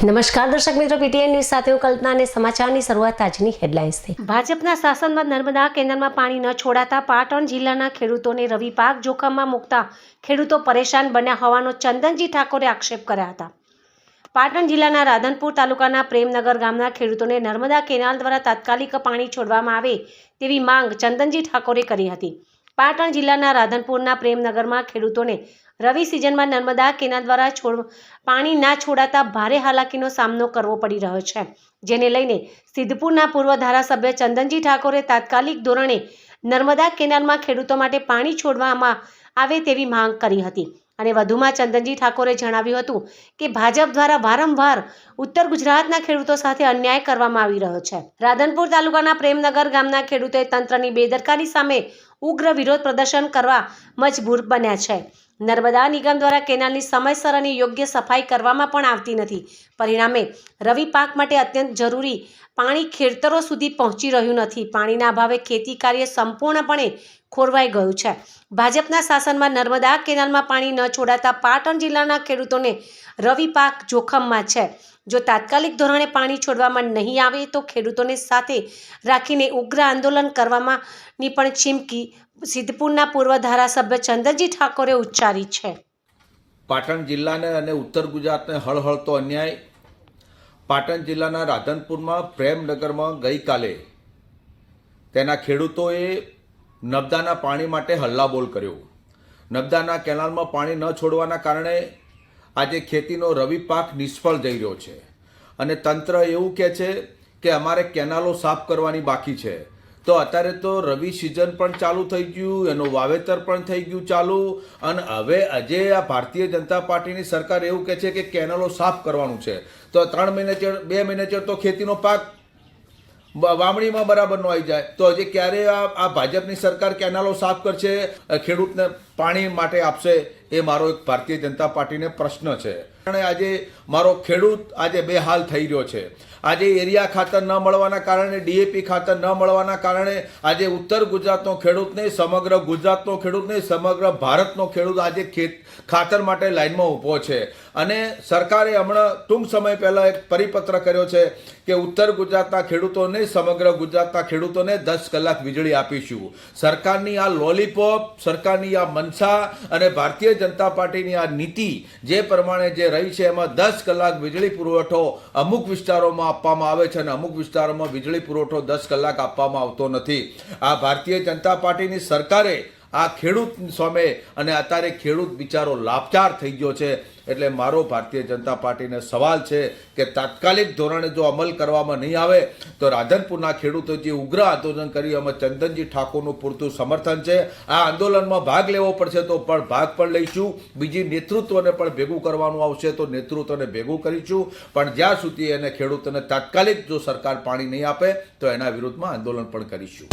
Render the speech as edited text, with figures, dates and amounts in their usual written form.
નમસ્કાર દર્શક મિત્રો, પીટીએન ન્યૂઝ સાથે હું કલ્પના અને સમાચારની શરૂઆત આજની હેડલાઇન્સથી। ભાજપના શાસનમાં નર્મદા કેનાલમાં પાણી ન છોડાતા પાટણ જિલ્લાના ખેડૂતોને રવિ પાક જોખમમાં મૂકતા ખેડૂતો પરેશાન બન્યા હોવાનો ચંદનજી ઠાકોરે આક્ષેપ કર્યા હતા। પાટણ જિલ્લાના રાધનપુર તાલુકાના પ્રેમનગર ગામના ખેડૂતોને નર્મદા કેનાલ દ્વારા તાત્કાલિક પાણી છોડવામાં આવે તેવી માંગ ચંદનજી ઠાકોરે કરી હતી। પાટણ જિલ્લાના રાધનપુરના પ્રેમનગરમાં ખેડૂતોને રવિ સિઝનમાં નર્મદા કેનાલ દ્વારા પાણી ના છોડાતા ભારે હાલાકીનો સામનો કરવો પડી રહ્યો છે, જેને લઈને સિદ્ધપુરના પૂર્વ ધારાસભ્ય ચંદનજી ઠાકોરે તાત્કાલિક ધોરણે નર્મદા કેનાલમાં ખેડૂતો માટે પાણી છોડવામાં આવે તેવી માંગ કરી હતી। અને વધુમાં ચંદનજી ઠાકોરે જણાવ્યું હતું કે ભાજપ દ્વારા વારંવાર ઉત્તર ગુજરાતના ખેડૂતો સાથે અન્યાય કરવામાં આવી રહ્યો છે। રાધનપુર તાલુકાના પ્રેમનગર ગામના ખેડૂતોએ તંત્રની બેદરકારી સામે ઉગ્ર વિરોધ પ્રદર્શન કરવા મજબૂર બન્યા છે। નર્મદા નિગમ દ્વારા કેનાલની સમયસર અને યોગ્ય સફાઈ કરવામાં પણ આવતી નથી। પરિણામે રવિ પાક માટે અત્યંત જરૂરી પાણી ખેતરો સુધી પહોંચી રહ્યું નથી। પાણીના અભાવે ખેતી કાર્ય સંપૂર્ણપણે ખોરવાઈ ગયું છે। ભાજપના શાસનમાં નર્મદા કેનાલમાં પાણી ન છોડાતા પાટણ જિલ્લાના ખેડૂતોને રવિ પાક જોખમમાં છે। જો તાત્કાલિક ધોરણે પાણી છોડવામાં નહીં આવે તો ખેડૂતોને સાથે રાખીને ઉગ્ર આંદોલન કરવામાંની પણ ચીમકી સિદ્ધપુરના પૂર્વ ધારાસભ્ય ચંદનજી ઠાકોરે ઉચ્ચારી છે। પાટણ જિલ્લાને અને ઉત્તર ગુજરાતને હળહળતો અન્યાય। પાટણ જિલ્લાના રાધનપુરમાં પ્રેમનગરમાં ગઈકાલે તેના ખેડૂતોએ નર્મદાના પાણી માટે હલ્લાબોલ કર્યો। નર્મદાના કેનાલમાં પાણી ન છોડવાના કારણે આજે ખેતીનો રવિ પાક નિષ્ફળ જઈ રહ્યો છે અને તંત્ર એવું કહે છે કે અમારે કેનાલો સાફ કરવાની બાકી છે। તો અત્યારે તો રવિ સિઝન પણ ચાલુ થઈ ગયું, એનું વાવેતર પણ થઈ ગયું ચાલુ, અને હવે આજે આ ભારતીય જનતા પાર્ટીની સરકાર એવું કહે છે કે કેનાલો સાફ કરવાનું છે। તો 2 મહિને ચડ તો ખેતીનો પાક વાવણીમાં બરાબર ન આવી જાય તો હજી ક્યારે આ ભાજપની સરકાર કેનાલો સાફ કરશે, ખેડૂતને પાણી માટે આપશે? એ મારો એક ભારતીય જનતા પાર્ટીને પ્રશ્ન છે। આજે મારો ખેડૂત આજે બેહાલ થઈ રહ્યો છે। આજે એરિયા ખાતર ન મળવાના કારણે, ડીએપી ખાતર ન મળવાના કારણે આજે ઉત્તર ગુજરાતનો ખેડૂત નહીં, સમગ્ર ગુજરાતનો ખેડૂત નહીં, સમગ્ર ભારતનો ખેડૂત આજે ખાતર માટે લાઇનમાં ઊભો છે। અને સરકારે હમણાં ટૂંક સમય પહેલાં એક પરિપત્ર કર્યો છે કે ઉત્તર ગુજરાતના ખેડૂતોને, સમગ્ર ગુજરાતના ખેડૂતોને 10 કલાક વીજળી આપીશું। સરકારની આ લોલીપોપ, સરકારની આ મનસા અને ભારતીય જનતા પાર્ટીની આ નીતિ જે પ્રમાણે જે રહી છે એમાં 10 કલાક વીજળી પુરવઠો અમુક વિસ્તારોમાં આપવામાં આવે છે અને અમુક વિસ્તારોમાં વીજળી પુરવઠો 10 કલાક આપવામાં આવતો નથી। આ ભારતીય જનતા પાર્ટીની સરકારે આ ખેડૂત સામે, અને અત્યારે ખેડૂત બિચારો લાચાર થઈ ગયો છે। એટલે મારો ભારતીય જનતા પાર્ટીને સવાલ છે કે તાત્કાલિક ધોરણે જો અમલ કરવામાં નહીં આવે તો રાધનપુરના ખેડૂતો જે ઉગ્ર આંદોલન કર્યું એમાં ચંદનજી ઠાકોરનું પૂરતું સમર્થન છે। આ આંદોલનમાં ભાગ લેવો પડશે તો પણ ભાગ પણ લઈશું, બીજી નેતૃત્વને પણ ભેગું કરવાનું આવશે તો નેતૃત્વને ભેગું કરીશું, પણ જ્યાં સુધી એને ખેડૂતોને તાત્કાલિક જો સરકાર પાણી નહીં આપે તો એના વિરુદ્ધમાં આંદોલન પણ કરીશું।